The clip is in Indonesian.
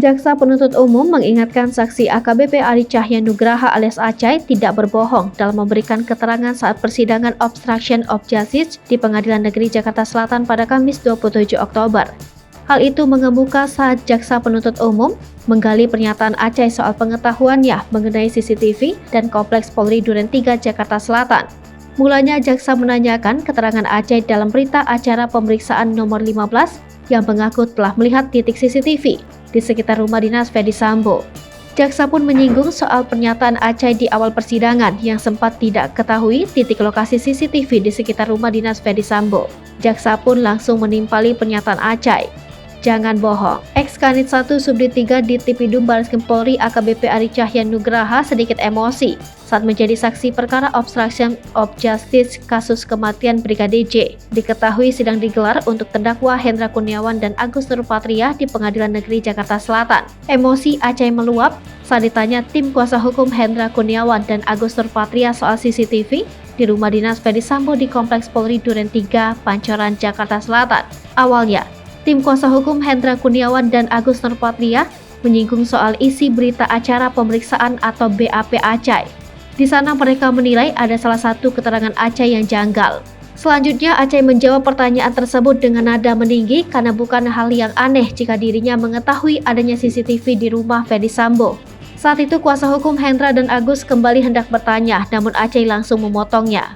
Jaksa penuntut umum mengingatkan saksi AKBP Ari Cahya Nugraha alias Acai tidak berbohong dalam memberikan keterangan saat persidangan obstruction of justice di Pengadilan Negeri Jakarta Selatan pada Kamis 27 Oktober. Hal itu mengemuka saat jaksa penuntut umum menggali pernyataan Acai soal pengetahuannya mengenai CCTV dan Kompleks Polri Duren 3 Jakarta Selatan. Mulanya jaksa menanyakan keterangan Acai dalam berita acara pemeriksaan nomor 15 yang mengaku telah melihat titik CCTV di sekitar rumah dinas Ferdy Sambo. Jaksa pun menyinggung soal pernyataan Acai di awal persidangan yang sempat tidak ketahui titik lokasi CCTV di sekitar rumah dinas Ferdy Sambo. Jaksa pun langsung menimpali pernyataan Acai. Jangan bohong. Ex-Kanit 1 Subdit 3 di Tipidum Barreskrim Polri AKBP Ari Cahya Nugraha sedikit emosi saat menjadi saksi perkara obstruction of justice kasus kematian Brigadir J. Diketahui sidang digelar untuk terdakwa Hendra Kurniawan dan Agus Nurpatria di Pengadilan Negeri Jakarta Selatan. Emosi Acai meluap saat ditanya tim kuasa hukum Hendra Kurniawan dan Agus Nurpatria soal CCTV di rumah dinas Ferdy Sambo di Kompleks Polri Duren 3, Pancoran, Jakarta Selatan. Awalnya, tim kuasa hukum Hendra Kurniawan dan Agus Nurpatria menyinggung soal isi berita acara pemeriksaan atau BAP Acai. Di sana mereka menilai ada salah satu keterangan Acai yang janggal. Selanjutnya Acai menjawab pertanyaan tersebut dengan nada meninggi karena bukan hal yang aneh jika dirinya mengetahui adanya CCTV di rumah Ferdy Sambo. Saat itu kuasa hukum Hendra dan Agus kembali hendak bertanya, namun Acai langsung memotongnya.